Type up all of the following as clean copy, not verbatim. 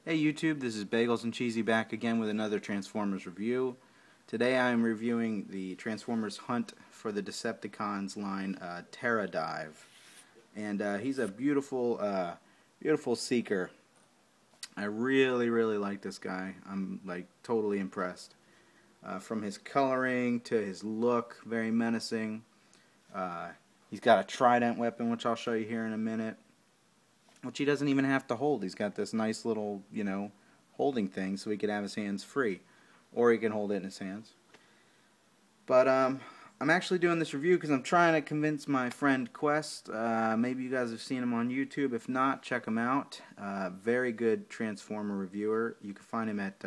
Hey YouTube, this is Bagels and Cheesy back again with another Transformers review. Today I am reviewing the Transformers Hunt for the Decepticons line Terradive. And he's a beautiful, beautiful seeker. I really like this guy. I'm like totally impressed. From his coloring to his look, very menacing. He's got a trident weapon, which I'll show you here in a minute. Which he doesn't even have to hold. He's got this nice little, holding thing so he could have his hands free. Or he can hold it in his hands. But I'm actually doing this review because I'm trying to convince my friend Quest. Maybe you guys have seen him on YouTube. If not, check him out. Very good Transformer reviewer. You can find him at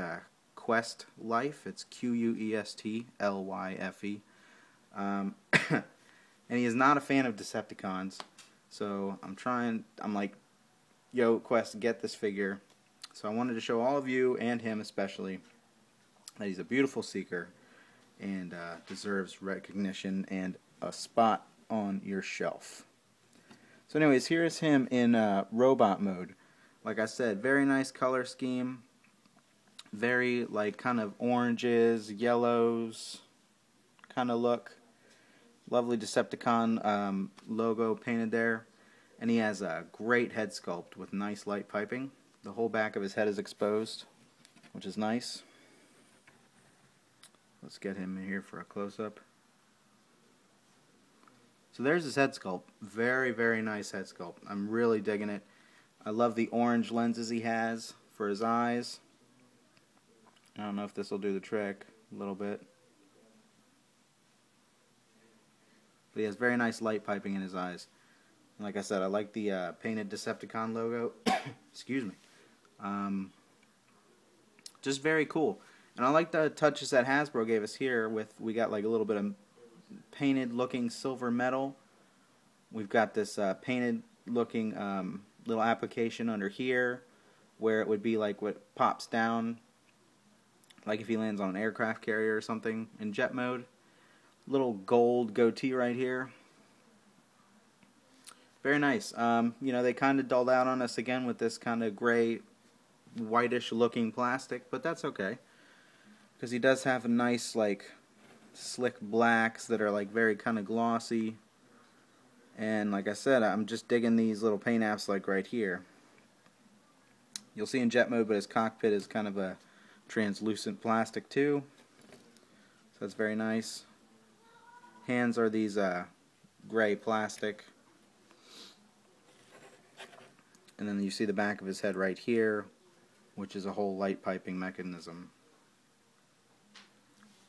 Quest Life. It's QUESTLYFE. And he is not a fan of Decepticons. So I'm like, yo, Quest, get this figure. So I wanted to show all of you, and him especially, that he's a beautiful seeker and deserves recognition and a spot on your shelf. So anyways, here's him in robot mode. Like I said, very nice color scheme. Very like kind of oranges, yellows kind of look. Lovely Decepticon logo painted there. And he has a great head sculpt with nice light piping. The whole back of his head is exposed, which is nice. Let's get him in here for a close-up. So there's his head sculpt. Very nice head sculpt. I'm really digging it. I love the orange lenses he has for his eyes. I don't know if this will do the trick a little bit. But he has very nice light piping in his eyes. Like I said, I like the painted Decepticon logo. Excuse me. Just very cool. And I like the touches that Hasbro gave us here. We got like a little bit of painted looking silver metal. We've got this painted looking little application under here where it would be like what pops down, like if he lands on an aircraft carrier or something in jet mode. Little gold goatee right here. Very nice. They kind of dulled out on us again with this kind of gray, whitish looking plastic, but that's okay. Because he does have a nice, like, slick blacks that are, like, very kind of glossy. And, like I said, I'm just digging these little paint apps, like, right here. You'll see in jet mode, but his cockpit is kind of a translucent plastic, too. So that's very nice. Hands are these gray plastic. And then you see the back of his head right here, which is a whole light piping mechanism.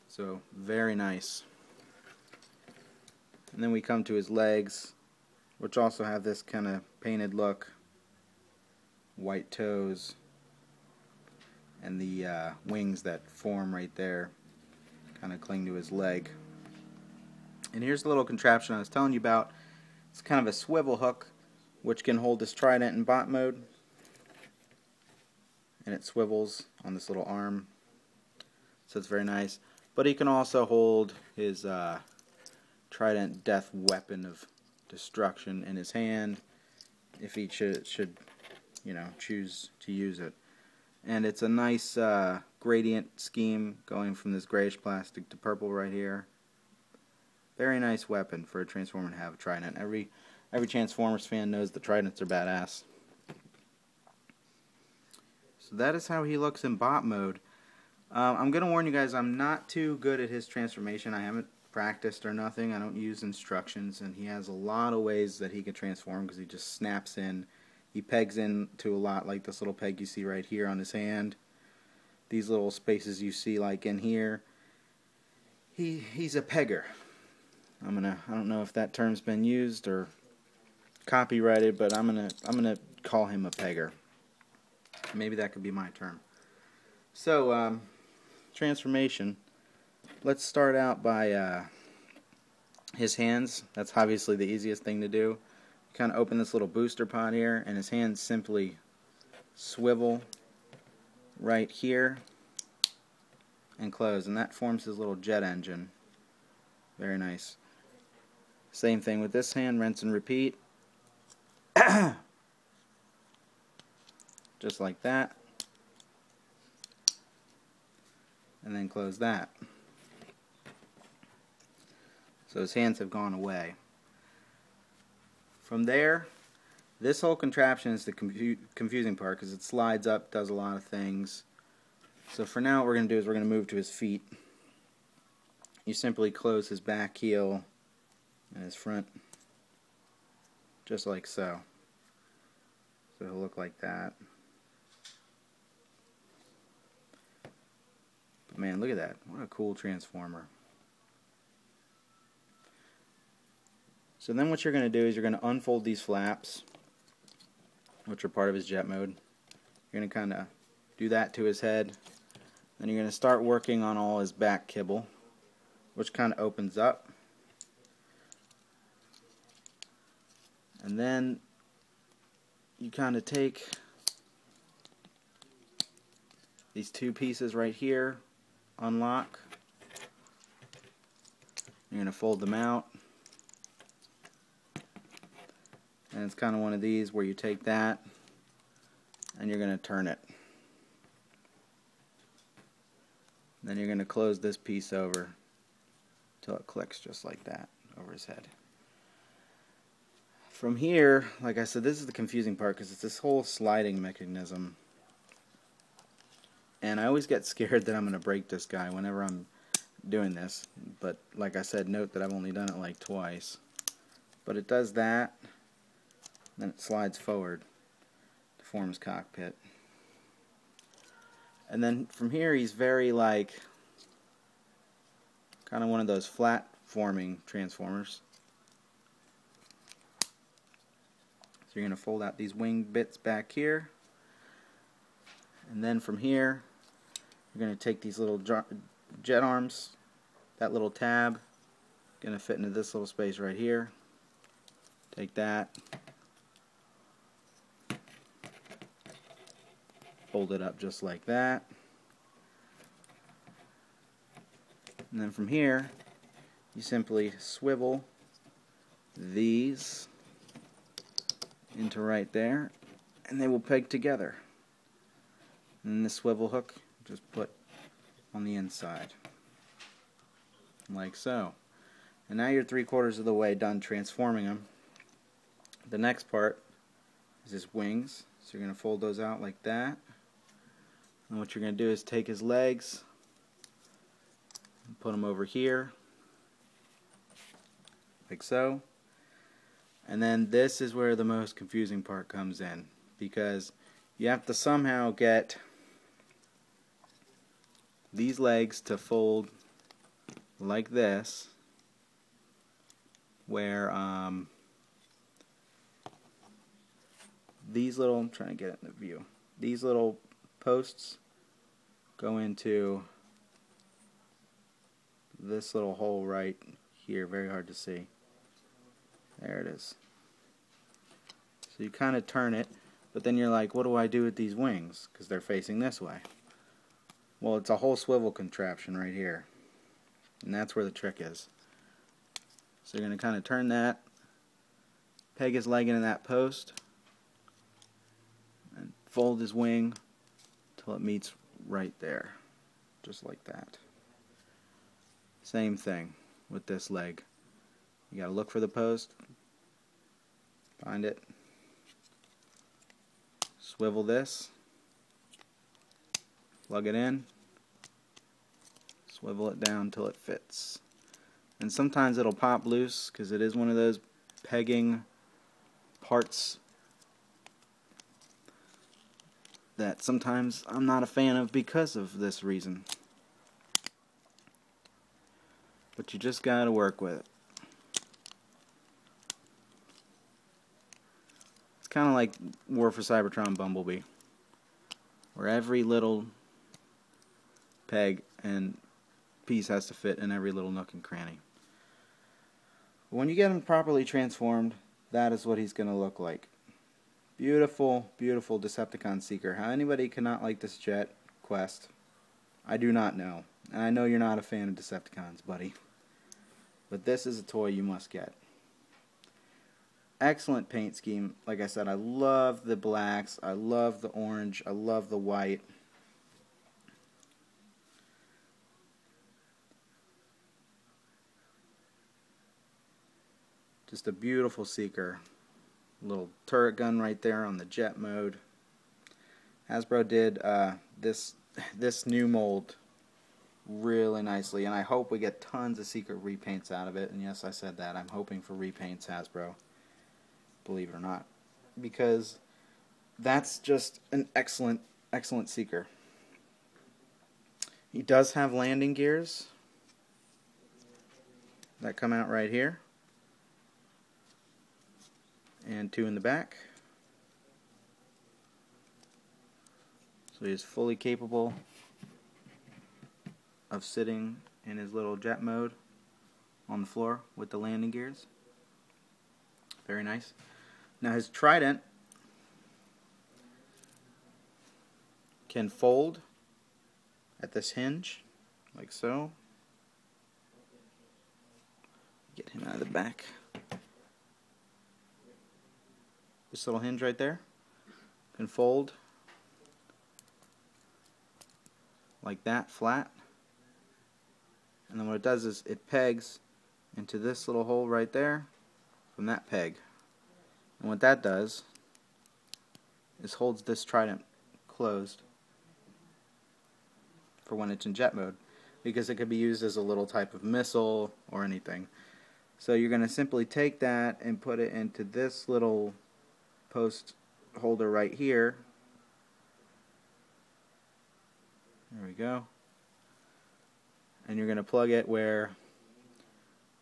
So, very nice. And then we come to his legs, which also have this kind of painted look. White toes. And the wings that form right there kind of cling to his leg. And here's the little contraption I was telling you about. It's kind of a swivel hook, which can hold his trident in bot mode, and it swivels on this little arm, so it's very nice. But he can also hold his trident death weapon of destruction in his hand if he should choose to use it. And it's a nice gradient scheme going from this grayish plastic to purple right here. Very nice weapon for a Transformer to have a trident. Every Transformers fan knows the tridents are badass. So that is how he looks in bot mode. I'm going to warn you guys, I'm not too good at his transformation. I haven't practiced or nothing. I don't use instructions, and he has a lot of ways that he can transform because he just snaps in. He pegs into a lot, like this little peg you see right here on his hand. These little spaces you see like in here. He's a pegger. I don't know if that term's been used or copyrighted, but I'm gonna call him a pegger. Maybe that could be my term. So transformation. Let's start out by his hands. That's obviously the easiest thing to do. Kind of open this little booster pod here, and his hands simply swivel right here and close, and that forms his little jet engine. Very nice. Same thing with this hand, rinse and repeat. Just like that. and then close that. So his hands have gone away. From there, this whole contraption is the confusing part because it slides up, does a lot of things. So for now what we're going to do is we're going to move to his feet. You simply close his back heel and his front, just like so. So it'll look like that. But man, look at that. What a cool transformer. So then what you're going to do is you're going to unfold these flaps, which are part of his jet mode. You're going to kind of do that to his head. Then you're going to start working on all his back kibble, which kind of opens up. And then you kind of take these two pieces right here, unlock. You're going to fold them out. And it's kind of one of these where you take that and you're going to turn it. Then you're going to close this piece over until it clicks just like that over his head. From here, like I said, this is the confusing part because it's this whole sliding mechanism. And I always get scared that I'm going to break this guy whenever I'm doing this. But like I said, note that I've only done it like twice. But it does that. Then it slides forward to form his cockpit. And then from here he's very like kind of one of those flat forming transformers. So you're going to fold out these wing bits back here. And then from here you're going to take these little jet arms, that little tab, going to fit into this little space right here. Take that. Fold it up just like that. And then from here, you simply swivel these into right there, and they will peg together. And then the swivel hook, just put on the inside, like so. And now you're 3/4 of the way done transforming them. The next part is his wings. So you're going to fold those out like that. And what you're going to do is take his legs and put them over here, like so. And then this is where the most confusing part comes in, because you have to somehow get these legs to fold like this, where these little, I'm trying to get it in the view, these little posts go into this little hole right here, very hard to see. There it is. So you kind of turn it, but then you're like, what do I do with these wings? Because they're facing this way. Well, it's a whole swivel contraption right here. And that's where the trick is. So you're going to kind of turn that, peg his leg into that post, and fold his wing till it meets right there. Just like that. Same thing with this leg. You gotta look for the post, find it, swivel this, plug it in, swivel it down till it fits. And sometimes it'll pop loose because it is one of those pegging parts that sometimes I'm not a fan of because of this reason. But you just gotta work with it. It's kind of like War for Cybertron Bumblebee, where every little peg and piece has to fit in every little nook and cranny. When you get him properly transformed, that is what he's going to look like. Beautiful, beautiful Decepticon Seeker. How anybody cannot like this jet quest, I do not know. And I know you're not a fan of Decepticons, buddy. But this is a toy you must get. Excellent paint scheme. Like I said, I love the blacks, I love the orange, I love the white. Just a beautiful Seeker. Little turret gun right there on the jet mode. Hasbro did this new mold really nicely, and I hope we get tons of secret repaints out of it. And yes, I said that. I'm hoping for repaints, Hasbro. Believe it or not. Because that's just an excellent, excellent Seeker. He does have landing gears that come out right here. And 2 in the back. So he is fully capable of sitting in his little jet mode on the floor with the landing gears. Very nice. Now his trident can fold at this hinge, like so. Get him out of the back. This little hinge right there can fold like that, flat. And then what it does is it pegs into this little hole right there from that peg. And what that does is holds this trident closed for when it's in jet mode, because it could be used as a little type of missile or anything. So you're going to simply take that and put it into this little post holder right here. There we go. And you're going to plug it where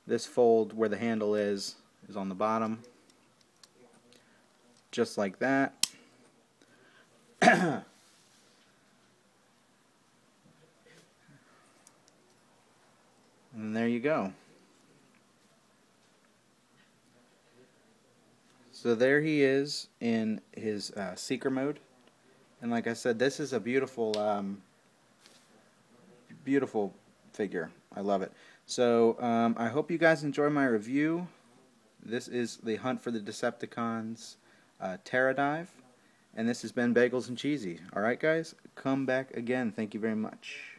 this fold, where the handle is on the bottom. Just like that. And there you go. So there he is in his Seeker mode. And like I said, this is a beautiful, beautiful figure. I love it. So I hope you guys enjoy my review. This is the Hunt for the Decepticons Terradive. And this has been Bagels and Cheesy. Alright guys, come back again. Thank you very much.